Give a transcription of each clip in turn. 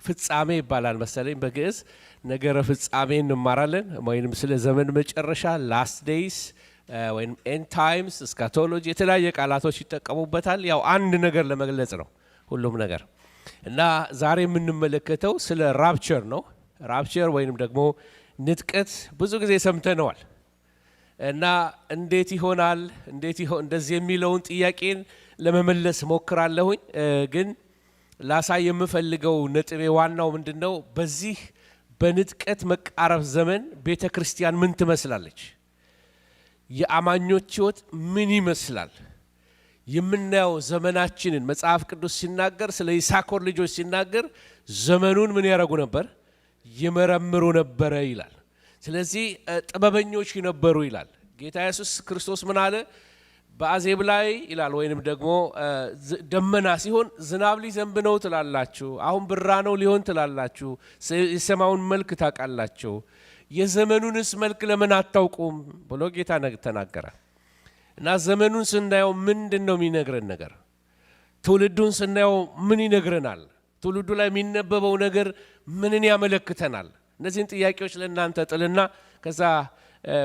ፍጻሜ ይባላል መሰለኝ በግዕዝ ነገረ ፍጻሜ እንማራለን ወይንም ስለ ዘመን መጨረሻ ላስት ዴይስ ወይም ኤንድ ታይምስ እስካቶሎጂ የተለያየ ቃላቶች ይጠቀሙበታል ያው አንድ ነገር ለመግለጽ ነው ሁሉም ነገር እና ዛሬ የምንመለከተው ስለ ራፕቸር ነው ራፕቸር ወይንም ደግሞ ንጥቀት ብዙ ጊዜ ሰምተነዋል እና እንዴት ይሆናል እንደዚህ የሚለውን ጥያቄን ለመመለስ ሞክራለሁኝ ግን ላሳይ የምፈልገው ነጥቤ ዋናው ምንድነው በዚህ በንጥቀት መቃረብ ዘመን ቤተክርስቲያን ምን ትመስላለች የአማኞች ሕይወት ምን ይመስላል የምናየው ዘመናችንን መጽሐፍ ቅዱስ ሲናገር ስለ ይሳኮር ልጆች ሲናገር ዘመኑን ምን ያረጉ ነበር ይመረምሩ ነበር ይላል ስለዚህ ጥበበኞች ነበሩ ይላል ጌታ ኢየሱስ ክርስቶስ ምን አለ በአዜብ ላይ ይላል ወይንም ደግሞ ደመና ሲሆን ዝናብ ሊዘንብ ነው ትላላችሁ አሁን ብራ ነው ሊሆን ትላላችሁ የሰማውን መልክ ታውቃላችሁ የዘመኑንስ መልክ ለምን አታውቁም ብሎ ጌታ ተናገረ እና ዘመኑን ስናየው ምንድነው የሚነግረን ነገር ትውልዱን ስናየው ምን ይነግረናል ትውልዱ ላይ የሚነበበው ነገር ምንን ያመለክተናል እነዚህን ጥያቄዎች ለእናንተ ጥልና ከዛ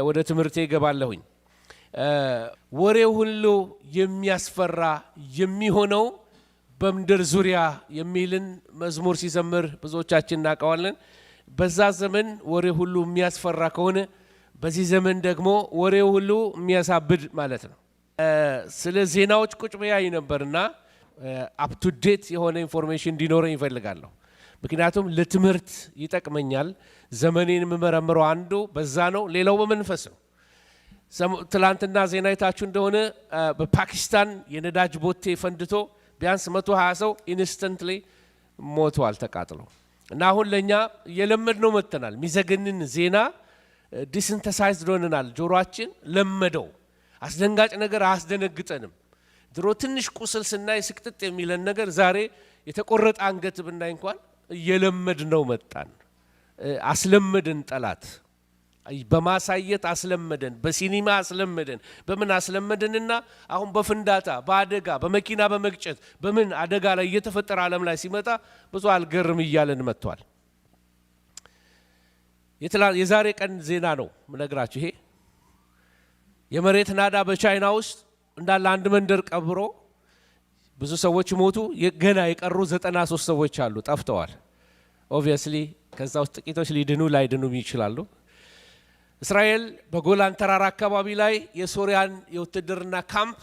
ወደ ትምህርቴ ገባለሁኝ ወሬው ሁሉ የሚያስፈራ የሚሆነው በምድር ዙሪያ የሚልን መዝሙር ሲዘምር ብዙዎቻችን እናውቀዋለን በዛ ዘመን ወሬ ሁሉ የሚያስፈራ ከሆነ በዚህ ዘመን ደግሞ ወሬው ሁሉ የሚያሳብድ ማለት ነው ስለ ዜናዎች ቁጭ ብያይ ነበርና አፕ ቱ ዴት የሆነ ኢንፎርሜሽን እንዲኖረኝ ይፈልጋለሁ ምክንያቱም ለትምህርት ይጠቅመኛል ዘመኔን መመረምረው አንዱ በዛ ነው ሌላው በመንፈስ ነው ትላንትና ዜና አይታችሁ እንደሆነ በፓኪስታን የነዳጅ ቦቴ ፈንድቶ ቢያንስ 120 ሰው ኢንስተንትሊ ሞቷል ተቃጥሎ እና አሁን ለኛ የለመድነው መተናል ሚዘገንን ዜና ዲሲንተሳይዝድ ሆነናል ጆሮአችን ለመደው አስደንጋጭ ነገር አያስደነግጠንም ድሮ ትንሽ ቁስል ስናይ ስቅጥጥ የሚለን ነገር ዛሬ የተቆረጠ አንገት ብናይ እንኳን የለመድነው መጣን አስለመደን ጠላት በማሳየት አስለመደን በሲኒማ አስለመደን በምን አስለመደንና አሁን በፍንዳታ በአደጋ በመኪና በመግጨት በምን አደጋ ላይ እየተፈጠረ ዓለም ላይ ሲመጣ ብዙ አልገርም ይያለን መጥቷል የዛሬ ቀን ዜና ነው ምነግራችሁ ይሄ የመሬት ናዳ በቻይና ውስጥ እንዳለ አንድ መንደር ቀብሮ ብዙ ሰዎች ሞቱ ገና የቀሩ 93 ሰዎች አሉ ጠፍተዋል ኦብቪየስሊ ከዛ ውስጥ ጥቂቶች ሊድኑ ላይድኑ ይችላሉ እስራኤል በጎላን ተራራ አካባቢ ላይ የሶሪያን የውትድርና ካምፕ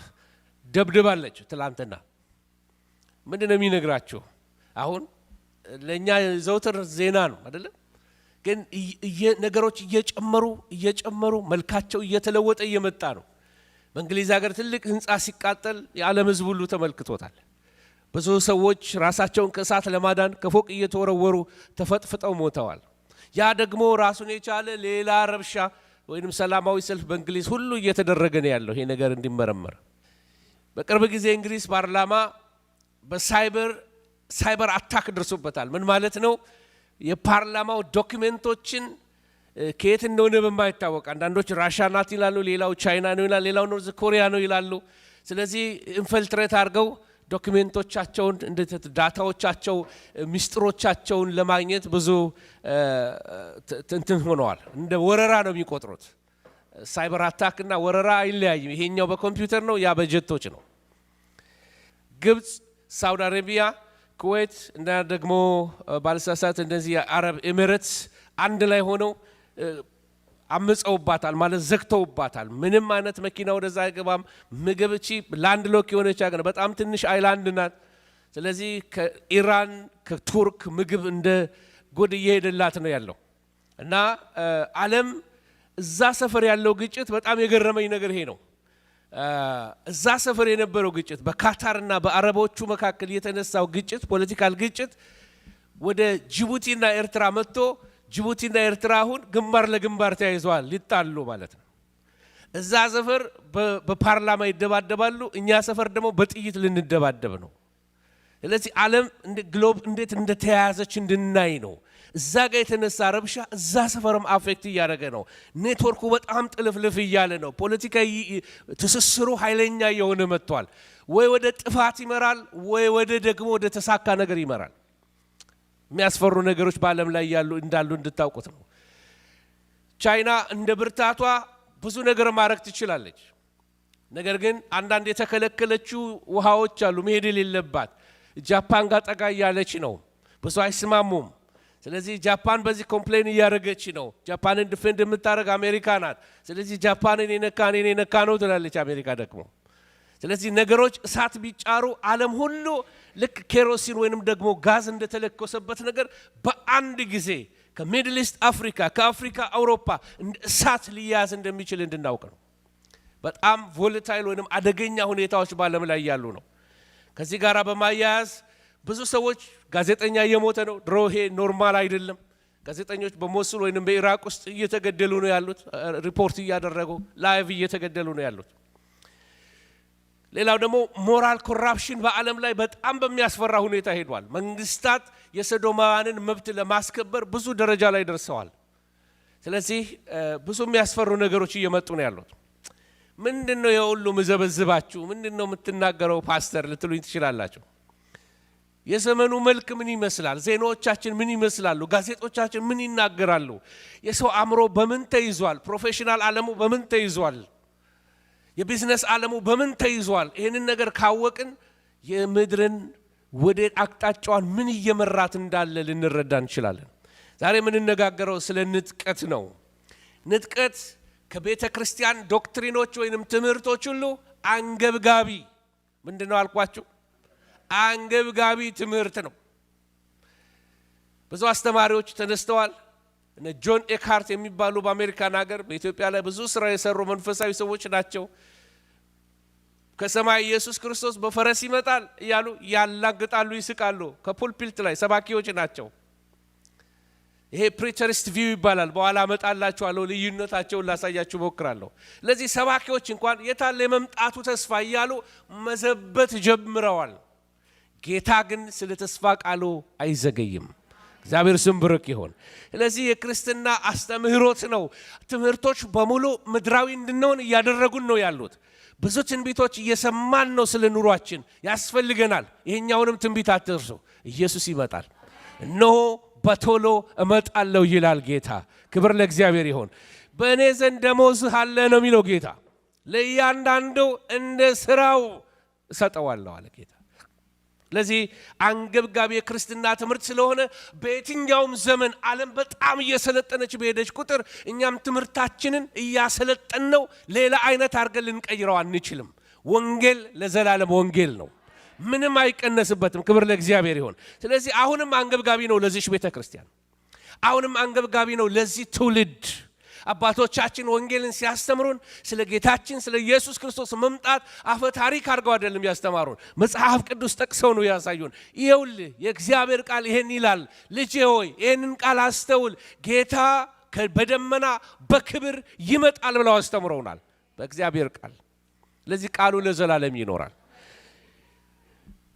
ደብድባለች ትላንትና ምንድነው የሚነግራችሁ አሁን ለኛ ዘውትር ዜና ነው አይደል ግን ነገሮች እየጨመሩ መልካቸው እየተለወጠ እየመጣ ነው በእንግሊዝ ሀገር ትልቅ ህንጻ ሲቃጠል የዓለም ህዝብ ሁሉ ተመልክቶታል ብዙ ሰዎች ራሳቸውን ከእሳት ለማዳን ከፎቅ እየተወረወሩ ተፈጥፍጠው ሞተዋል ያ ደግሞ ራሱን የቻለ ሌላ ረብሻ ወይንም ሰላማዊ ሰልፍ በእንግሊዝ ሁሉ እየተደረገ ነው ያለው ይሄ ነገር እንዲመረመር በቅርብ ጊዜ እንግሊዝ ፓርላማ በሳይበር አታክ ደርሶበታል ምን ማለት ነው የፓርላማው ዶክመንቶችን ከየት እንደሆነ በማይታወቅ አንዳንዶች ራሻ ናት ይላሉ ሌላው ቻይና ነው ይላሉ ሌላው ኖርዝ ኮሪያ ነው ይላሉ ስለዚህ ኢንፊልትሬት አድርገው ዶክመንቶቻቸውን ዳታዎቻቸው ሚስጥሮቻቸውን ለማግኘት ብዙ እንትን ሆነዋል እንደ ወረራ ነው የሚቆጥሩት ሳይበር አታክ እና ወረራ አይለያይም ይሄኛው በኮምፒውተር ነው ያ በጀቶች ነው ግብጽ ሳውዲ አረቢያ ኩዌት እና ደግሞ ባልሳሳት እንደዚህ አረብ ኤሚሬትስ አንድ ላይ ሆነው አመፀውባታል ማለት ዘግተውባታል ምንም አይነት መኪና ወደዛ አይገባም ምግብ እቺ ላንድ ሎክ የሆነች ሀገር በጣም ትንሽ አይላንድ ናት ስለዚህ ከኢራን ከቱርክ ምግብ እንደ ጉድ እየሄደላት ነው ያለው እና ዓለም እዛ ሰፈር ያለው ግጭት በጣም የገረመኝ ነገር ይሄ ነው እዛ ሰፈር የነበረው ግጭት በካታርና በአረቦቹ መካከል የተነሳው ግጭት ፖለቲካል ግጭት ወደ ጅቡቲና ኤርትራ መጥቶ ጅቡቲና ኤርትራ አሁን ግንባር ለግንባር ተያይዘዋል ሊጣሉ ማለት ነው እዛ ሰፈር በፓርላማ ይደባደባሉ እኛ ሰፈር ደግሞ በጥይት ልንደባደብ ነው ስለዚህ ዓለም ግሎብ እንዴት እንደተያያዘች እንድናይ ነው እዛ ጋር የተነሳ ረብሻ እዛ ሰፈርም አፌክት እያደረገ ነው ኔትወርኩ በጣም ጥልፍልፍ እያለ ነው ፖለቲካዊ ትስስሩ ኃይለኛ የሆነ መጥቷል ወይ ወደ ጥፋት ይመራል ወይ ወደ ደግሞ ወደ ተሳካ ነገር ይመራል የሚያስፈሩ ነገሮች በዓለም ላይ እንዳሉ እንድታውቁት ነው። ቻይና እንደ ብርታቷ ብዙ ነገር ማድረግ ትችላለች። ነገር ግን አንዳንድ የተከለከለችው ውሃዎች አሉ መሄድ የሌለባት። ጃፓን ጋር ጠጋ ያለች ነው፣ ብዙ አይስማሙም። ስለዚህ ጃፓን በዚህ ኮምፕሌን እያደረገች ነው። ጃፓንን ዲፌንድ የምታደርግ አሜሪካ ናት። ስለዚህ ጃፓንን የነካ ነው ትላለች አሜሪካ ደግሞ። ስለዚህ ነገሮች እሳት ቢጫሩ ዓለም ሁሉ ልክ ኬሮሲን ወይንም ደግሞ ጋዝ እንደተለኮሰበት ነገር በአንድ ጊዜ ከሚድል ኢስት አፍሪካ፣ ከአፍሪካ አውሮፓ እንደ እሳት ሊያዝ እንደሚችል እንድናውቅ ነው። በጣም ቮለታይል ወይንም አደገኛ ሁኔታዎች በዓለም ላይ ያሉ ነው። ከዚህ ጋር በማያያዝ ብዙ ሰዎች ጋዜጠኛ እየሞተ ነው። ድሮ ይሄ ኖርማል አይደለም። ጋዜጠኞች በሞሱል ወይንም በኢራቅ ውስጥ እየተገደሉ ነው ያሉት። ሪፖርት እያደረጉ ላይቭ እየተገደሉ ነው ያሉት። ሌላው ደግሞ ሞራል ኮራፕሽን በዓለም ላይ በጣም በሚያስፈራ ሁኔታ ሄዷል። መንግስታት የሰዶማውያንን መብት ለማስከበር ብዙ ደረጃ ላይ ደርሰዋል። ስለዚህ ብዙ የሚያስፈሩ ነገሮች እየመጡ ነው ያሉት። ምንድነው የሁሉ መዘበዝባችሁ? ምንድነው የምትናገረው ፓስተር ልትሉኝ ትችላላችሁ። የዘመኑ መልክ ምን ይመስላል? ዜናዎቻችን ምን ይመስላሉ? ጋዜጦቻችን ምን ይናገራሉ? የሰው አእምሮ በምን ተይዟል? ፕሮፌሽናል ዓለሙ በምን ተይዟል? የቢዝነስ ዓለሙ በምን ተይዟል? ይህንን ነገር ካወቅን የምድርን ወደ አቅጣጫዋን ምን እየመራት እንዳለ ልንረዳ እንችላለን። ዛሬ የምንነጋገረው ስለ ንጥቀት ነው። ንጥቀት ከቤተ ክርስቲያን ዶክትሪኖች ወይንም ትምህርቶች ሁሉ አንገብጋቢ ምንድነው አልኳችሁ? አንገብጋቢ ትምህርት ነው። ብዙ አስተማሪዎች ተነስተዋል። እነ ጆን ኤካርት የሚባሉ በአሜሪካን ሀገር በኢትዮጵያ ላይ ብዙ ስራ የሰሩ መንፈሳዊ ሰዎች ናቸው። ከሰማይ ኢየሱስ ክርስቶስ በፈረስ ይመጣል እያሉ ያላግጣሉ፣ ይስቃሉ። ከፑልፒት ላይ ሰባኪዎች ናቸው። ይሄ ፕሪቸሪስት ቪው ይባላል። በኋላ አመጣላችኋለሁ፣ ልዩነታቸውን ላሳያችሁ ሞክራለሁ። ለዚህ ሰባኪዎች እንኳን የታለ የመምጣቱ ተስፋ እያሉ መዘበት ጀምረዋል። ጌታ ግን ስለ ተስፋ ቃሉ አይዘገይም። እግዚአብሔር ስም ብሩክ ይሁን። ስለዚህ የክርስትና አስተምህሮት ነው። ትምህርቶች በሙሉ ምድራዊ እንድንሆን እያደረጉን ነው ያሉት። ብዙ ትንቢቶች እየሰማን ነው። ስለ ኑሯችን ያስፈልገናል። ይሄኛውንም ትንቢት አትርሱ። ኢየሱስ ይመጣል። እነሆ በቶሎ እመጣለሁ ይላል ጌታ። ክብር ለእግዚአብሔር ይሁን። በእኔ ዘንድ ደመወዝህ አለ ነው የሚለው ጌታ። ለእያንዳንዱ እንደ ስራው እሰጠዋለሁ አለ ጌታ። ስለዚህ አንገብጋቢ የክርስትና ትምህርት ስለሆነ በየትኛውም ዘመን ዓለም በጣም እየሰለጠነች በሄደች ቁጥር እኛም ትምህርታችንን እያሰለጠን ነው። ሌላ አይነት አድርገን ልንቀይረው አንችልም። ወንጌል ለዘላለም ወንጌል ነው፣ ምንም አይቀነስበትም። ክብር ለእግዚአብሔር ይሁን። ስለዚህ አሁንም አንገብጋቢ ነው ለዚህ ቤተ ክርስቲያን፣ አሁንም አንገብጋቢ ነው ለዚህ ትውልድ። አባቶቻችን ወንጌልን ሲያስተምሩን ስለ ጌታችን ስለ ኢየሱስ ክርስቶስ መምጣት አፈ ታሪክ አድርገው አይደለም ያስተማሩን፣ መጽሐፍ ቅዱስ ጠቅሰው ነው ያሳዩን። ይኸውልህ የእግዚአብሔር ቃል ይሄን ይላል፣ ልጄ ሆይ ይሄንን ቃል አስተውል፣ ጌታ በደመና በክብር ይመጣል ብለው አስተምረውናል በእግዚአብሔር ቃል። ለዚህ ቃሉ ለዘላለም ይኖራል።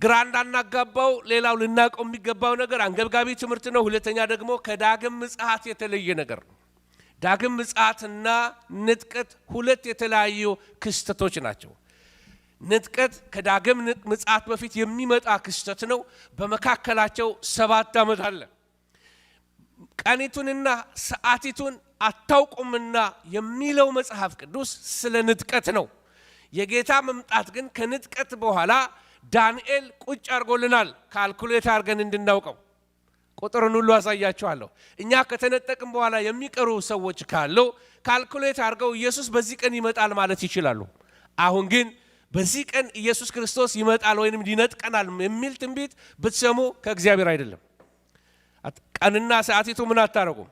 ግራ እንዳናጋባው ሌላው ልናውቀው የሚገባው ነገር አንገብጋቢ ትምህርት ነው። ሁለተኛ ደግሞ ከዳግም ምጽአት የተለየ ነገር ነው። ዳግም ምጽአትና ንጥቀት ሁለት የተለያዩ ክስተቶች ናቸው። ንጥቀት ከዳግም ምጽአት በፊት የሚመጣ ክስተት ነው። በመካከላቸው 7 ዓመት አለ። ቀኒቱንና ሰዓቲቱን አታውቁምና የሚለው መጽሐፍ ቅዱስ ስለ ንጥቀት ነው። የጌታ መምጣት ግን ከንጥቀት በኋላ ዳንኤል ቁጭ አድርጎልናል፣ ካልኩሌት አድርገን እንድናውቀው። ቁጥሩን ሁሉ አሳያችኋለሁ። እኛ ከተነጠቅም በኋላ የሚቀሩ ሰዎች ካሉ ካልኩሌት አድርገው ኢየሱስ በዚህ ቀን ይመጣል ማለት ይችላሉ። አሁን ግን በዚህ ቀን ኢየሱስ ክርስቶስ ይመጣል ወይንም ሊነጥቀናል የሚል ትንቢት ብትሰሙ ከእግዚአብሔር አይደለም። ቀንና ሰዓቲቱ ምን አታረጉም።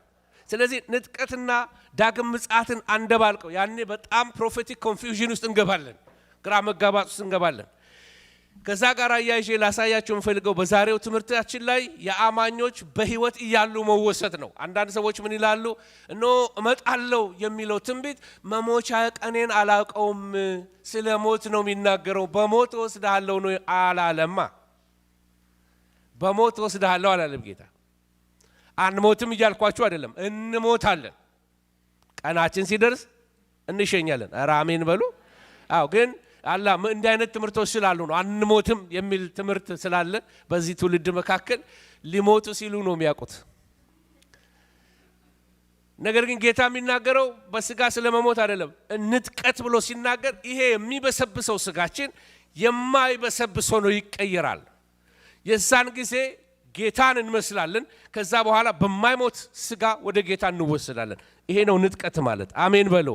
ስለዚህ ንጥቀትና ዳግም ምጽአትን አንደባልቀው ያኔ በጣም ፕሮፌቲክ ኮንፊውዥን ውስጥ እንገባለን፣ ግራ መጋባት ውስጥ እንገባለን። ከዛ ጋር አያይዤ ላሳያችሁ የምፈልገው በዛሬው ትምህርታችን ላይ የአማኞች በህይወት እያሉ መወሰድ ነው። አንዳንድ ሰዎች ምን ይላሉ? እኖ እመጣለሁ የሚለው ትንቢት መሞቻ ቀኔን አላውቀውም፣ ስለ ሞት ነው የሚናገረው። በሞት ወስደሃለሁ ነው አላለማ። በሞት ወስደሃለሁ አላለም ጌታ። አንሞትም እያልኳችሁ አይደለም፣ እንሞታለን። ቀናችን ሲደርስ እንሸኛለን። ኧረ አሜን በሉ። አዎ ግን አላ እንዲህ አይነት ትምህርቶች ስላሉ ነው አንሞትም የሚል ትምህርት ስላለ በዚህ ትውልድ መካከል ሊሞቱ ሲሉ ነው የሚያውቁት። ነገር ግን ጌታ የሚናገረው በስጋ ስለመሞት አይደለም። ንጥቀት ብሎ ሲናገር ይሄ የሚበሰብሰው ስጋችን የማይበሰብስ ሆኖ ይቀየራል። የዛን ጊዜ ጌታን እንመስላለን። ከዛ በኋላ በማይሞት ስጋ ወደ ጌታ እንወሰዳለን። ይሄ ነው ንጥቀት ማለት። አሜን በሉ።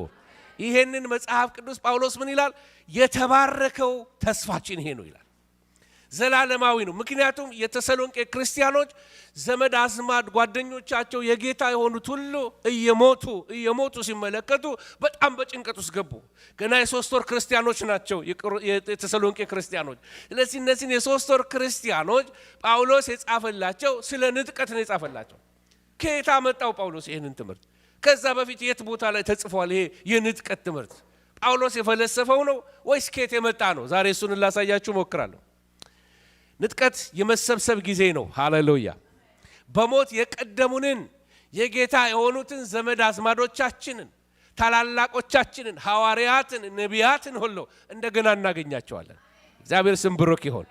ይሄንን መጽሐፍ ቅዱስ ጳውሎስ ምን ይላል? የተባረከው ተስፋችን ይሄ ነው ይላል። ዘላለማዊ ነው። ምክንያቱም የተሰሎንቄ ክርስቲያኖች ዘመድ አዝማድ ጓደኞቻቸው የጌታ የሆኑት ሁሉ እየሞቱ ሲመለከቱ በጣም በጭንቀት ውስጥ ገቡ። ገና የ3 ወር ክርስቲያኖች ናቸው የተሰሎንቄ ክርስቲያኖች። ስለዚህ እነዚህን የ3 ወር ክርስቲያኖች ጳውሎስ የጻፈላቸው ስለ ንጥቀት ነው የጻፈላቸው። ከየት አመጣው ጳውሎስ ይሄንን ትምህርት? ከዛ በፊት የት ቦታ ላይ ተጽፏል ይሄ የንጥቀት ትምህርት? ጳውሎስ የፈለሰፈው ነው ወይስ ከየት የመጣ ነው? ዛሬ እሱን ላሳያችሁ ሞክራለሁ። ንጥቀት የመሰብሰብ ጊዜ ነው። ሃሌሉያ። በሞት የቀደሙንን የጌታ የሆኑትን ዘመድ አዝማዶቻችንን፣ ታላላቆቻችንን፣ ሐዋርያትን፣ ነቢያትን ሁሉ እንደገና እናገኛቸዋለን። እግዚአብሔር ስም ብሩክ ይሁን።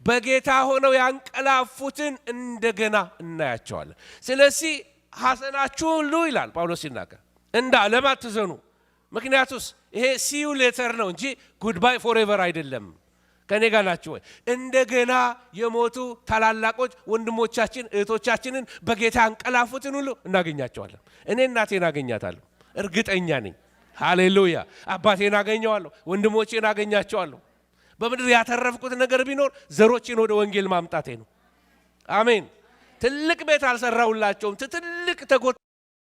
በጌታ ሆነው ያንቀላፉትን እንደገና እናያቸዋለን። ስለዚህ ሐዘናችሁ ሁሉ ይላል ጳውሎስ ሲናገር እንደ ዓለም አትዘኑ። ምክንያቱስ ይሄ ሲዩ ሌተር ነው እንጂ ጉድባይ ፎሬቨር አይደለም። ከኔ ጋር ናችሁ ወይ? እንደገና የሞቱ ታላላቆች ወንድሞቻችን እህቶቻችንን በጌታ አንቀላፉትን ሁሉ እናገኛቸዋለን። እኔ እናቴን አገኛታለሁ፣ እርግጠኛ ነኝ። ሃሌሉያ። አባቴን አገኘዋለሁ፣ ወንድሞቼን አገኛቸዋለሁ። በምድር ያተረፍኩት ነገር ቢኖር ዘሮችን ወደ ወንጌል ማምጣቴ ነው። አሜን። ትልቅ ቤት አልሰራውላቸውም፣ ትልቅ ተጎት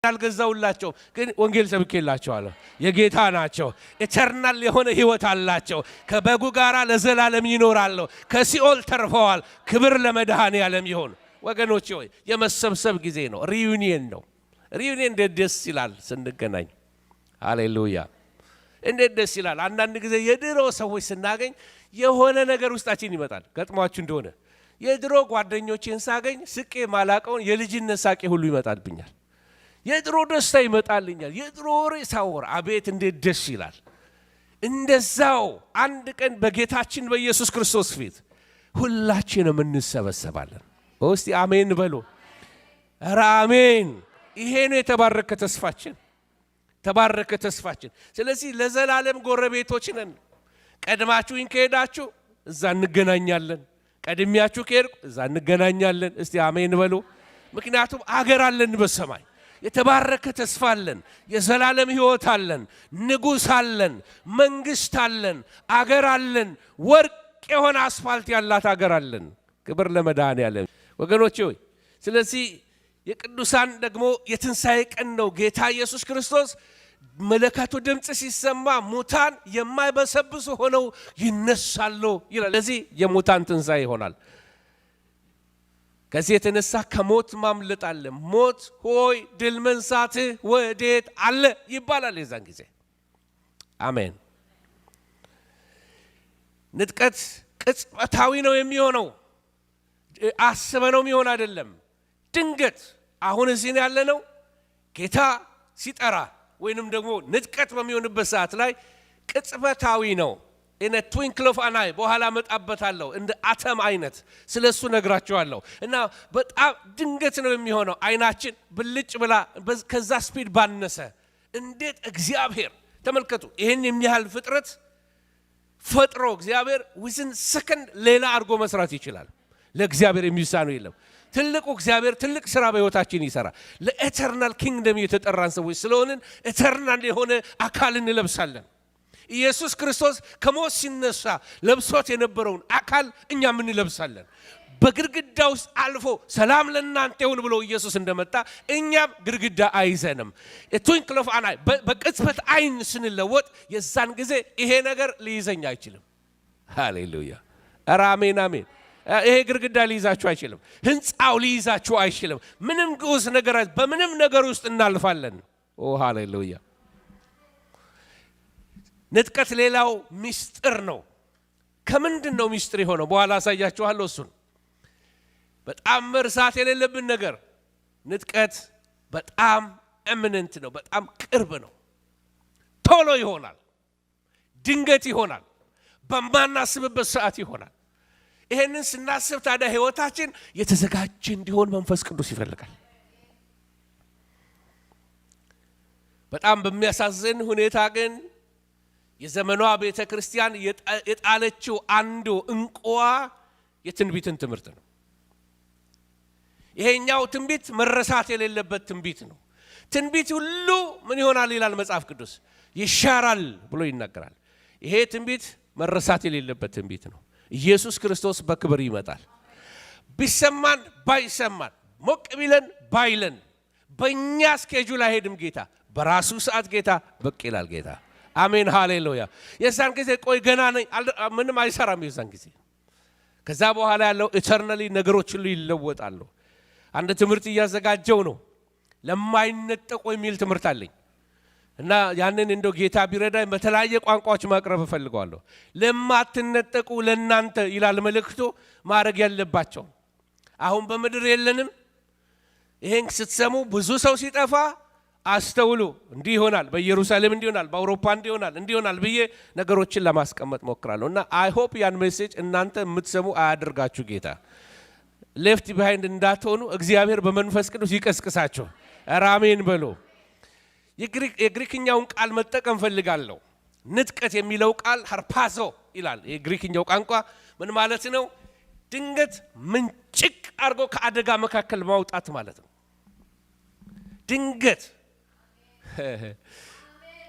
አልገዛውላቸው፣ ግን ወንጌል ሰብኬላቸዋለሁ። የጌታ ናቸው። ኢተርናል የሆነ ህይወት አላቸው። ከበጉ ጋራ ለዘላለም ይኖራሉ። ከሲኦል ተርፈዋል። ክብር ለመድኃኔዓለም ይሁን። ወገኖቼ ሆይ የመሰብሰብ ጊዜ ነው። ሪዩኒየን ነው። ሪዩኒየን እንዴት ደስ ይላል ስንገናኝ። ሃሌሉያ። እንዴት ደስ ይላል። አንዳንድ ጊዜ የድሮ ሰዎች ስናገኝ የሆነ ነገር ውስጣችን ይመጣል። ገጥሟችሁ እንደሆነ የድሮ ጓደኞቼን ሳገኝ ስቄ ማላቀውን የልጅነት ሳቄ ሁሉ ይመጣልብኛል። የድሮ ደስታ ይመጣልኛል። የድሮ ወሬ ሳወራ አቤት እንዴት ደስ ይላል። እንደዛው አንድ ቀን በጌታችን በኢየሱስ ክርስቶስ ፊት ሁላችንም እንሰበሰባለን። እስቲ አሜን በሉ። ኧረ አሜን። ይሄ ነው የተባረከ ተስፋችን፣ ተባረከ ተስፋችን። ስለዚህ ለዘላለም ጎረቤቶች ነን። ቀድማችሁኝ ከሄዳችሁ እዛ እንገናኛለን። ቀድሚያችሁ ከሄድኩ እዛ እንገናኛለን። እስቲ አሜን በሉ። ምክንያቱም አገር አለን በሰማይ፣ የተባረከ ተስፋ አለን፣ የዘላለም ህይወት አለን፣ ንጉስ አለን፣ መንግስት አለን፣ አገር አለን፣ ወርቅ የሆነ አስፋልት ያላት አገር አለን። ክብር ለመድኃኔዓለም ወገኖቼ ሆይ። ስለዚህ የቅዱሳን ደግሞ የትንሣኤ ቀን ነው። ጌታ ኢየሱስ ክርስቶስ መለከቱ ድምጽ ሲሰማ ሙታን የማይበሰብሱ ሆነው ይነሳሉ ይላል። ስለዚህ የሙታን ትንሣኤ ይሆናል። ከዚህ የተነሳ ከሞት ማምለጥ አለ። ሞት ሆይ ድል መንሳትህ ወዴት አለ ይባላል የዛን ጊዜ። አሜን። ንጥቀት ቅጽበታዊ ነው የሚሆነው፣ አስበነው የሚሆን አይደለም። ድንገት አሁን እዚህ ያለ ነው ጌታ ሲጠራ ወይንም ደግሞ ንጥቀት በሚሆንበት ሰዓት ላይ ቅጽበታዊ ነው። in a twinkle of an eye በኋላ መጣበታለሁ። እንደ አተም አይነት ስለሱ ነግራችኋለሁ። እና በጣም ድንገት ነው የሚሆነው። አይናችን ብልጭ ብላ ከዛ ስፒድ ባነሰ እንዴት እግዚአብሔር ተመልከቱ፣ ይሄን የሚያህል ፍጥረት ፈጥሮ እግዚአብሔር within second ሌላ አድርጎ መስራት ይችላል። ለእግዚአብሔር የሚሳነው የለም። ትልቁ እግዚአብሔር ትልቅ ስራ በህይወታችን ይሰራል። ለኤተርናል ኪንግደም የተጠራን ሰዎች ስለሆንን ኤተርናል የሆነ አካል እንለብሳለን። ኢየሱስ ክርስቶስ ከሞት ሲነሳ ለብሶት የነበረውን አካል እኛም እንለብሳለን። በግድግዳ ውስጥ አልፎ ሰላም ለእናንተ ይሁን ብሎ ኢየሱስ እንደመጣ እኛም ግድግዳ አይዘንም። ትዊንክል ኦፍ አን አይ በቅጽበት አይን ስንለወጥ የዛን ጊዜ ይሄ ነገር ሊይዘኝ አይችልም። ሃሌሉያ። ኧረ አሜን አሜን። ይሄ ግድግዳ ሊይዛችሁ አይችልም። ህንፃው ሊይዛችሁ አይችልም። ምንም ግዑዝ ነገር በምንም ነገር ውስጥ እናልፋለን። ኦ ሃሌሉያ። ንጥቀት ሌላው ሚስጥር ነው። ከምንድን ነው ሚስጥር የሆነው? በኋላ አሳያችኋለሁ እሱን። በጣም መርሳት የሌለብን ነገር ንጥቀት በጣም ኤሚነንት ነው፣ በጣም ቅርብ ነው። ቶሎ ይሆናል፣ ድንገት ይሆናል። በማናስብበት ሰዓት ይሆናል። ይሄንን ስናስብ ታዲያ ህይወታችን የተዘጋጀ እንዲሆን መንፈስ ቅዱስ ይፈልጋል። በጣም በሚያሳዝን ሁኔታ ግን የዘመኗ ቤተክርስቲያን የጣለችው አንዱ እንቁዋ የትንቢትን ትምህርት ነው። ይሄኛው ትንቢት መረሳት የሌለበት ትንቢት ነው። ትንቢት ሁሉ ምን ይሆናል ይላል መጽሐፍ ቅዱስ? ይሻራል ብሎ ይናገራል። ይሄ ትንቢት መረሳት የሌለበት ትንቢት ነው። ኢየሱስ ክርስቶስ በክብር ይመጣል። ቢሰማን ባይሰማን፣ ሞቅ ቢለን ባይለን፣ በእኛ ስኬጁል አይሄድም ጌታ። በራሱ ሰዓት ጌታ ብቅ ይላል ጌታ። አሜን ሃሌሉያ። የዛን ጊዜ ቆይ ገና ነኝ ምንም አይሰራም የዛን ጊዜ። ከዛ በኋላ ያለው ኢተርናሊ ነገሮች ሁሉ ይለወጣሉ። አንድ ትምህርት እያዘጋጀው ነው ለማይነጠቁ የሚል ትምህርት አለኝ እና ያንን እንደው ጌታ ቢረዳኝ በተለያየ ቋንቋዎች ማቅረብ እፈልጋለሁ። ለማትነጠቁ ለናንተ ይላል መልእክቱ ማድረግ ያለባቸው። አሁን በምድር የለንም። ይሄን ስትሰሙ ብዙ ሰው ሲጠፋ አስተውሉ። እንዲህ ይሆናል፣ በኢየሩሳሌም እንዲህ ይሆናል፣ በአውሮፓ እንዲህ ይሆናል ብዬ ነገሮችን ለማስቀመጥ ሞክራለሁ እና አይ ሆፕ ያን ሜሴጅ እናንተ የምትሰሙ አያድርጋችሁ ጌታ። ሌፍት ቢሃይንድ እንዳትሆኑ እግዚአብሔር በመንፈስ ቅዱስ ይቀስቅሳችሁ። አሜን በሉ። የግሪክኛውን ቃል መጠቀም ፈልጋለሁ። ንጥቀት የሚለው ቃል ሃርፓዞ ይላል። የግሪክኛው ቋንቋ ምን ማለት ነው? ድንገት ምንጭቅ አድርጎ ከአደጋ መካከል ማውጣት ማለት ነው። ድንገት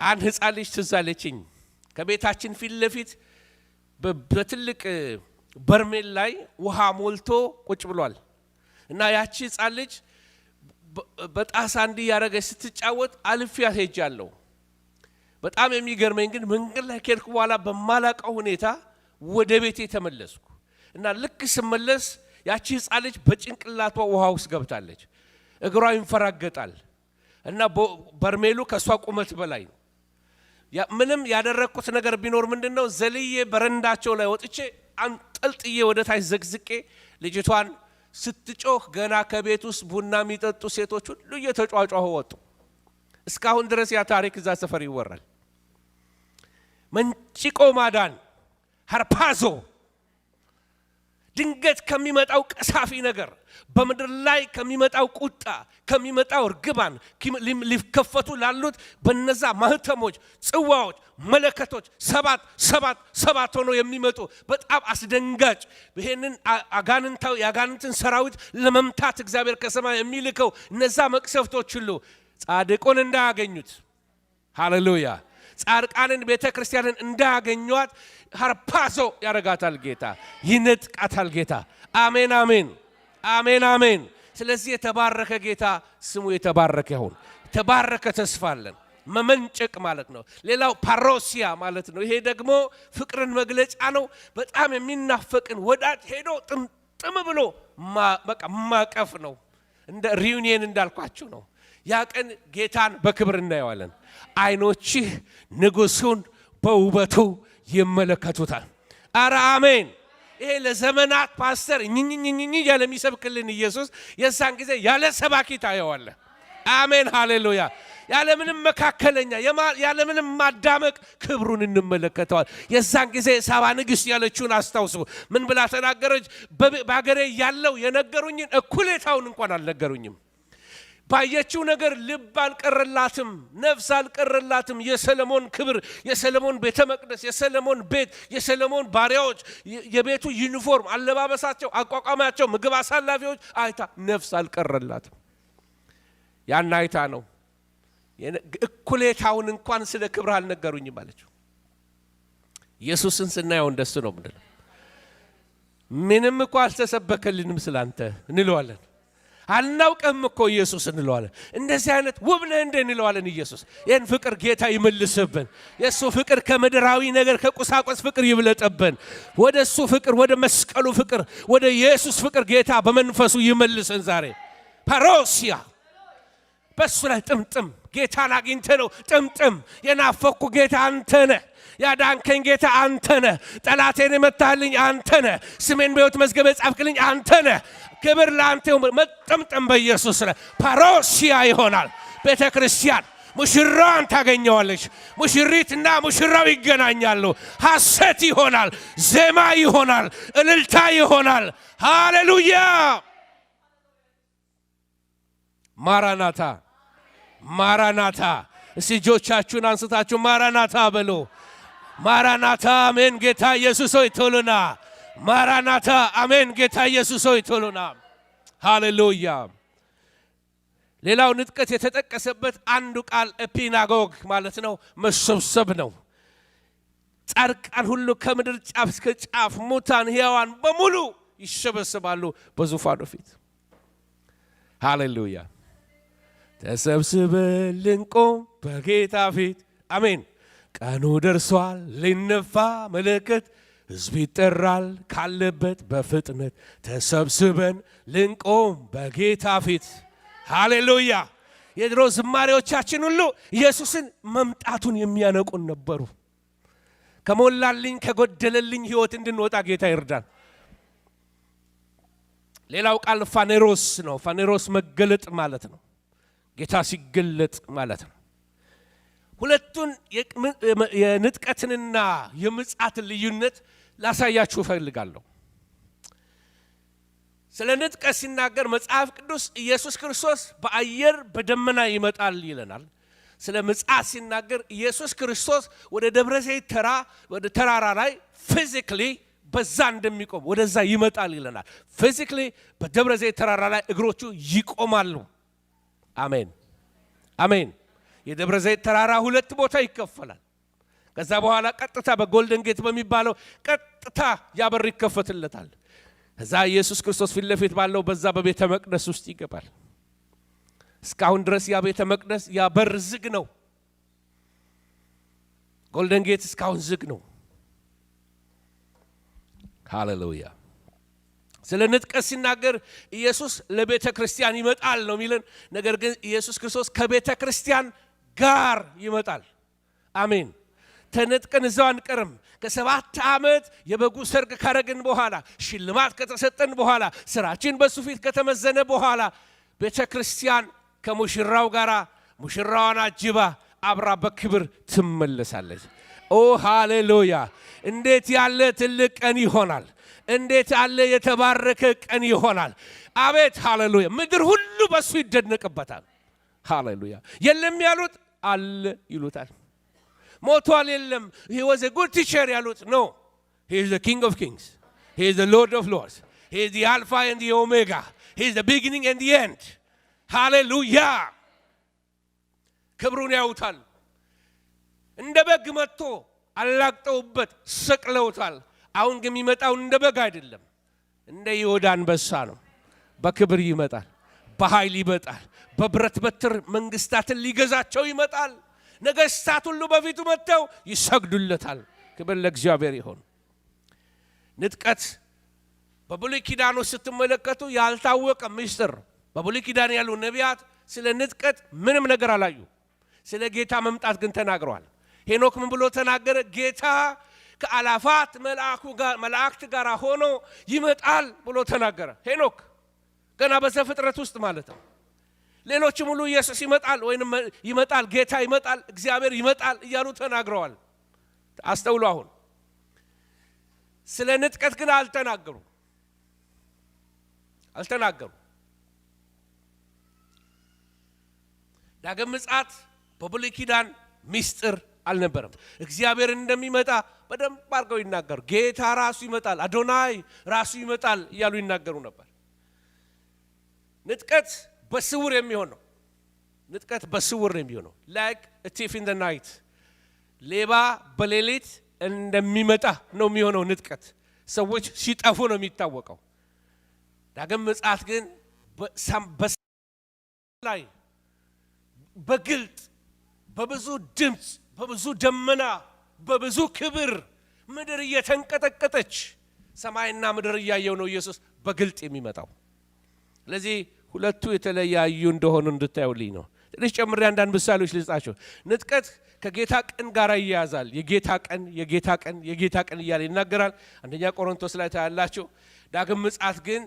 አንድ ሕፃን ልጅ ትዝ አለችኝ። ከቤታችን ፊት ለፊት በትልቅ በርሜል ላይ ውሃ ሞልቶ ቁጭ ብሏል እና ያቺ ሕፃን ልጅ በጣሳ እንዲህ ያረገች ስትጫወት አልፊያት ሄጃለሁ። በጣም የሚገርመኝ ግን መንገድ ላይ ከሄድኩ በኋላ በማላቀው ሁኔታ ወደ ቤቴ ተመለስኩ እና ልክ ስመለስ ያቺ ሕፃን ልጅ በጭንቅላቷ ውሃ ውስጥ ገብታለች። እግሯ ይንፈራገጣል እና በርሜሉ ከሷ ቁመት በላይ ነው። ምንም ያደረኩት ነገር ቢኖር ምንድነው? ዘልዬ በረንዳቸው ላይ ወጥቼ አንጠልጥዬ ወደ ታች ዘግዝቄ ልጅቷን ስትጮህ ገና ከቤት ውስጥ ቡና የሚጠጡ ሴቶች ሁሉ እየተጫጫሁ ወጡ። እስካሁን ድረስ ያ ታሪክ እዛ ሰፈር ይወራል። መንጭቆ ማዳን ሃርፓዞ ድንገት ከሚመጣው ቀሳፊ ነገር፣ በምድር ላይ ከሚመጣው ቁጣ፣ ከሚመጣው እርግማን ሊከፈቱ ላሉት በነዛ ማህተሞች፣ ጽዋዎች፣ መለከቶች ሰባት ሆነው የሚመጡ በጣም አስደንጋጭ ይሄንን ያጋንንትን ሰራዊት ለመምታት እግዚአብሔር ከሰማይ የሚልከው እነዛ መቅሰፍቶች ሁሉ ጻድቁን እንዳያገኙት፣ ሃሌሉያ፣ ጻድቃንን ቤተክርስቲያንን እንዳያገኙት ሃርፓዞ ያረጋታል ጌታ፣ ይነጥቃታል ጌታ። አሜን አሜን አሜን አሜን። ስለዚህ የተባረከ ጌታ ስሙ የተባረከ ይሁን። የተባረከ ተስፋ አለን። መመንጨቅ ማለት ነው። ሌላው ፓሮሲያ ማለት ነው። ይሄ ደግሞ ፍቅርን መግለጫ ነው። በጣም የሚናፈቅን ወዳጅ ሄዶ ጥም ብሎ በቃ ማቀፍ ነው። እንደ ሪዩኒየን እንዳልኳችሁ ነው። ያ ቀን ጌታን በክብር እናየዋለን። አይኖችህ ንጉሱን በውበቱ ይመለከቱታል። አረ አሜን። ይሄ ለዘመናት ፓስተር እኝኝኝኝ ያለ የሚሰብክልን ኢየሱስ የዛን ጊዜ ያለ ሰባኪ ታየዋለህ። አሜን ሃሌሉያ። ያለ ምንም መካከለኛ ያለ ምንም ማዳመቅ ክብሩን እንመለከተዋል። የዛን ጊዜ ሳባ ንግስት ያለችውን አስታውሱ። ምን ብላ ተናገረች? በአገሬ ያለው የነገሩኝን እኩሌታውን እንኳን አልነገሩኝም። ባየችው ነገር ልብ አልቀረላትም፣ ነፍስ አልቀረላትም። የሰለሞን ክብር፣ የሰለሞን ቤተ መቅደስ፣ የሰለሞን ቤት፣ የሰለሞን ባሪያዎች፣ የቤቱ ዩኒፎርም፣ አለባበሳቸው፣ አቋቋማቸው፣ ምግብ አሳላፊዎች አይታ ነፍስ አልቀረላትም። ያን አይታ ነው እኩሌታውን እንኳን ስለ ክብር አልነገሩኝም አለችው። ኢየሱስን ስናየው እንደሱ ነው። ምንም እኮ አልተሰበከልንም ስላንተ እንለዋለን። አልናውቅም እኮ ኢየሱስ እንለዋለን። እንደዚህ አይነት ውብ ነህ እንደ እንለዋለን። ኢየሱስ ይህን ፍቅር ጌታ ይመልስብን። የእሱ ፍቅር ከምድራዊ ነገር ከቁሳቁስ ፍቅር ይብለጥብን። ወደ እሱ ፍቅር፣ ወደ መስቀሉ ፍቅር፣ ወደ ኢየሱስ ፍቅር ጌታ በመንፈሱ ይመልሰን። ዛሬ ፓሮሲያ በሱ ላይ ጥምጥም ጌታን አግኝተ ነው ጥምጥም። የናፈኩ ጌታ አንተ ነህ። ያዳንከኝ ጌታ አንተ ነህ። ጠላቴን የመታህልኝ አንተ ነህ። ስሜን በሕይወት መዝገብ የጻፍክልኝ አንተ ነህ። ክብር ለአንተ ይሁን። መጠምጠም በኢየሱስ ላይ ፓሮሲያ ይሆናል። ቤተ ክርስቲያን ሙሽራን ታገኘዋለች። ሙሽሪትና ሙሽራው ይገናኛሉ። ሐሴት ይሆናል፣ ዜማ ይሆናል፣ እልልታ ይሆናል። ሃሌሉያ! ማራናታ ማራናታ። እስቲ እጆቻችሁን አንስታችሁ ማራናታ በሉ። ማራናታ አሜን። ጌታ ኢየሱስ ሆይ ቶሎና። ማራናታ አሜን። ጌታ ኢየሱስ ሆይ ቶሎና። ሃሌሉያ! ሌላው ንጥቀት የተጠቀሰበት አንዱ ቃል ኤፒናጎግ ማለት ነው፣ መሰብሰብ ነው። ጻድቃን ሁሉ ከምድር ጫፍ እስከ ጫፍ ሙታን ሕያዋን በሙሉ ይሰበሰባሉ በዙፋኑ ፊት። ሃሌሉያ! ተሰብስበን ልንቆም በጌታ ፊት አሜን። ቀኑ ደርሷል ሊነፋ መለከት፣ ሕዝብ ይጠራል ካለበት በፍጥነት። ተሰብስበን ልንቆም በጌታ ፊት ሃሌሉያ! የድሮ ዝማሬዎቻችን ሁሉ ኢየሱስን መምጣቱን የሚያነቁን ነበሩ። ከሞላልኝ ከጎደለልኝ ሕይወት እንድንወጣ ጌታ ይርዳን። ሌላው ቃል ፋኔሮስ ነው። ፋኔሮስ መገለጥ ማለት ነው። ጌታ ሲገለጥ ማለት ነው። ሁለቱን የንጥቀትንና የምጽአትን ልዩነት ላሳያችሁ እፈልጋለሁ። ስለ ንጥቀት ሲናገር መጽሐፍ ቅዱስ ኢየሱስ ክርስቶስ በአየር በደመና ይመጣል ይለናል። ስለ ምጽአት ሲናገር ኢየሱስ ክርስቶስ ወደ ደብረ ዘይት ወደ ተራራ ላይ ፊዚካሊ በዛ እንደሚቆም ወደዛ ይመጣል ይለናል። ፊዚካሊ በደብረ ዘይት ተራራ ላይ እግሮቹ ይቆማሉ። አሜን አሜን። የደብረ ዘይት ተራራ ሁለት ቦታ ይከፈላል። ከዛ በኋላ ቀጥታ በጎልደን ጌት በሚባለው ቀጥታ ያበር ይከፈትለታል። ከዛ ኢየሱስ ክርስቶስ ፊት ለፊት ባለው በዛ በቤተ መቅደስ ውስጥ ይገባል። እስካሁን ድረስ ያ ቤተ መቅደስ ያ በር ዝግ ነው። ጎልደን ጌት እስካሁን ዝግ ነው። ሃሌሉያ! ስለ ንጥቀት ሲናገር ኢየሱስ ለቤተ ክርስቲያን ይመጣል ነው የሚለን። ነገር ግን ኢየሱስ ክርስቶስ ከቤተ ክርስቲያን ጋር ይመጣል። አሜን። ተነጥቀን እዛው አንቀርም። ከ7 ዓመት የበጉ ሰርግ ካረግን በኋላ ሽልማት ከተሰጠን በኋላ ስራችን በሱ ፊት ከተመዘነ በኋላ ቤተ ክርስቲያን ከሙሽራው ጋር ሙሽራዋን አጅባ አብራ በክብር ትመለሳለች። ኦ ሃሌሉያ! እንዴት ያለ ትልቅ ቀን ይሆናል! እንዴት ያለ የተባረከ ቀን ይሆናል! አቤት ሃሌሉያ! ምድር ሁሉ በሱ ይደነቅበታል። ሃሌሉያ! የለም ያሉት አለ ይሉታል። ሞቷል የለም he was a good teacher ያሉት no, he is the king of kings, he is the lord of lords, he is the alpha and the omega, he is the beginning and the end. ሃሌሉያ! ክብሩን ያውታል። እንደ በግ መጥቶ አላቅጠውበት ሰቅለውታል። አሁን ግን የሚመጣው እንደ በግ አይደለም፣ እንደ ይሁዳ አንበሳ ነው። በክብር ይመጣል፣ በኃይል ይመጣል፣ በብረት በትር መንግስታትን ሊገዛቸው ይመጣል። ነገስታት ሁሉ በፊቱ መጥተው ይሰግዱለታል። ክብር ለእግዚአብሔር ይሁን። ንጥቀት በብሉይ ኪዳን ውስጥ ስትመለከቱ ያልታወቀ ምስጢር። በብሉይ ኪዳን ያሉ ነቢያት ስለ ንጥቀት ምንም ነገር አላዩ። ስለ ጌታ መምጣት ግን ተናግረዋል። ሄኖክ ምን ብሎ ተናገረ? ጌታ ከአላፋት መላእክት ጋር ሆኖ ይመጣል ብሎ ተናገረ። ሄኖክ ገና በዘፍጥረት ውስጥ ማለት ነው። ሌሎችም ሁሉ ኢየሱስ ይመጣል ወይንም ይመጣል፣ ጌታ ይመጣል፣ እግዚአብሔር ይመጣል እያሉ ተናግረዋል። አስተውሉ። አሁን ስለ ንጥቀት ግን አልተናገሩ። ዳግም ምጽአት በብሉይ ኪዳን ምስጢር አልነበረም። እግዚአብሔር እንደሚመጣ በደንብ አድርገው ይናገሩ። ጌታ ራሱ ይመጣል፣ አዶናይ ራሱ ይመጣል እያሉ ይናገሩ ነበር። ንጥቀት በስውር የሚሆነው like a thief in the night, ሌባ በሌሊት እንደሚመጣ ነው የሚሆነው። ንጥቀት ሰዎች ሲጠፉ ነው የሚታወቀው። ዳግም ምጽአት ግን ላይ በግልጥ በብዙ ድምፅ በብዙ ደመና በብዙ ክብር ምድር እየተንቀጠቀጠች ሰማይና ምድር እያየው ነው ኢየሱስ በግልጥ የሚመጣው። ስለዚህ ሁለቱ የተለያዩ እንደሆኑ እንድታዩልኝ ነው። ትንሽ ጨምሬ አንዳንድ ምሳሌዎች ልጻቸው። ንጥቀት ከጌታ ቀን ጋር ይያዛል። የጌታ ቀን እያለ ይናገራል። አንደኛ ቆሮንቶስ ላይ ታያላችሁ። ዳግም ምጽአት ግን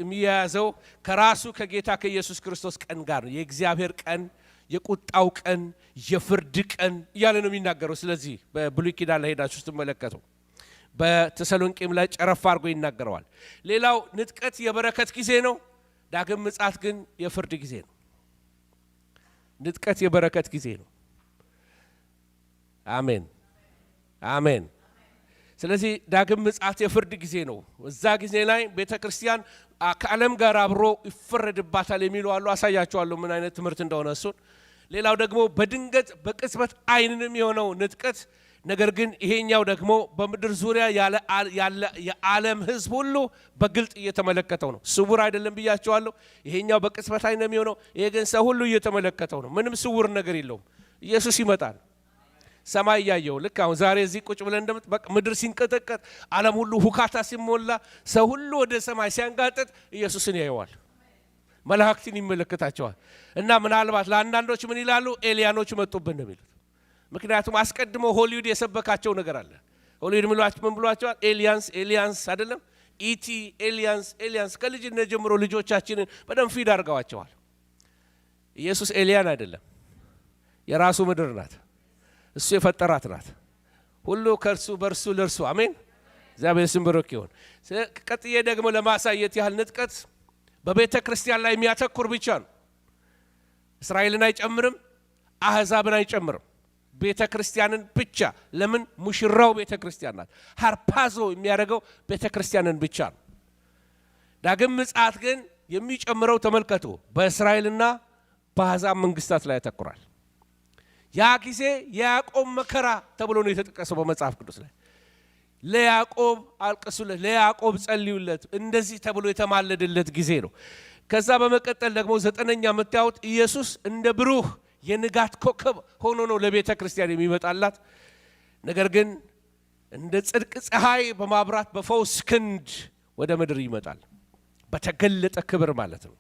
የሚያያዘው ከራሱ ከጌታ ከኢየሱስ ክርስቶስ ቀን ጋር ነው። የእግዚአብሔር ቀን የቁጣው ቀን፣ የፍርድ ቀን እያለ ነው የሚናገረው። ስለዚህ በብሉይ ኪዳን ላይ ሄዳችሁ ስትመለከቱ በተሰሎንቄም ላይ ጨረፍ አድርጎ ይናገረዋል። ሌላው ንጥቀት የበረከት ጊዜ ነው። ዳግም ምጽአት ግን የፍርድ ጊዜ ነው። ንጥቀት የበረከት ጊዜ ነው። አሜን አሜን። ስለዚህ ዳግም ምጽአት የፍርድ ጊዜ ነው። እዛ ጊዜ ላይ ቤተ ክርስቲያን ከዓለም ጋር አብሮ ይፈረድባታል የሚሉ አሉ። አሳያቸዋለሁ ምን አይነት ትምህርት እንደሆነ እሱን። ሌላው ደግሞ በድንገት በቅጽበት ዓይንንም የሆነው ንጥቀት፣ ነገር ግን ይሄኛው ደግሞ በምድር ዙሪያ ያለ የዓለም ሕዝብ ሁሉ በግልጥ እየተመለከተው ነው። ስውር አይደለም ብያቸዋለሁ። ይሄኛው በቅጽበት ዓይን የሚሆነው፣ ይሄ ግን ሰው ሁሉ እየተመለከተው ነው። ምንም ስውር ነገር የለውም። ኢየሱስ ይመጣል። ሰማይ ያየው ልክ አሁን ዛሬ እዚህ ቁጭ ብለን እንደምትበቅ ምድር ሲንቀጠቀጥ ዓለም ሁሉ ሁካታ ሲሞላ ሰው ሁሉ ወደ ሰማይ ሲያንጋጥጥ ኢየሱስን ያየዋል። መላእክትን ይመለከታቸዋል። እና ምናልባት ለአንዳንዶች ምን ይላሉ? ኤሊያኖች መጡብን ነው የሚሉት። ምክንያቱም አስቀድሞ ሆሊውድ የሰበካቸው ነገር አለ። ሆሊውድ ምን ብሏቸዋል? ኤሊያንስ አይደለም ኢቲ ኤሊያንስ ከልጅነት ጀምሮ ልጆቻችንን በደም ፊድ አድርገዋቸዋል። ኢየሱስ ኤሊያን አይደለም። የራሱ ምድር ናት። እሱ የፈጠራት ናት። ሁሉ ከእርሱ በእርሱ ለእርሱ። አሜን። እግዚአብሔር ስም ብሩክ ይሁን። ቀጥዬ ደግሞ ለማሳየት ያህል ንጥቀት በቤተ ክርስቲያን ላይ የሚያተኩር ብቻ ነው። እስራኤልን አይጨምርም፣ አሕዛብን አይጨምርም። ቤተ ክርስቲያንን ብቻ። ለምን? ሙሽራው ቤተ ክርስቲያን ናት። ሃርፓዞ የሚያደርገው ቤተ ክርስቲያንን ብቻ ነው። ዳግም ምጽአት ግን የሚጨምረው ተመልከቱ፣ በእስራኤልና በአሕዛብ መንግስታት ላይ ያተኩራል። ያ ጊዜ የያዕቆብ መከራ ተብሎ ነው የተጠቀሰው በመጽሐፍ ቅዱስ ላይ። ለያዕቆብ አልቅሱለት፣ ለያዕቆብ ጸልዩለት፣ እንደዚህ ተብሎ የተማለደለት ጊዜ ነው። ከዛ በመቀጠል ደግሞ 9ኛ የምታዩት ኢየሱስ እንደ ብሩህ የንጋት ኮከብ ሆኖ ነው ለቤተ ክርስቲያን የሚመጣላት። ነገር ግን እንደ ጽድቅ ፀሐይ በማብራት በፈውስ ክንድ ወደ ምድር ይመጣል። በተገለጠ ክብር ማለት ነው።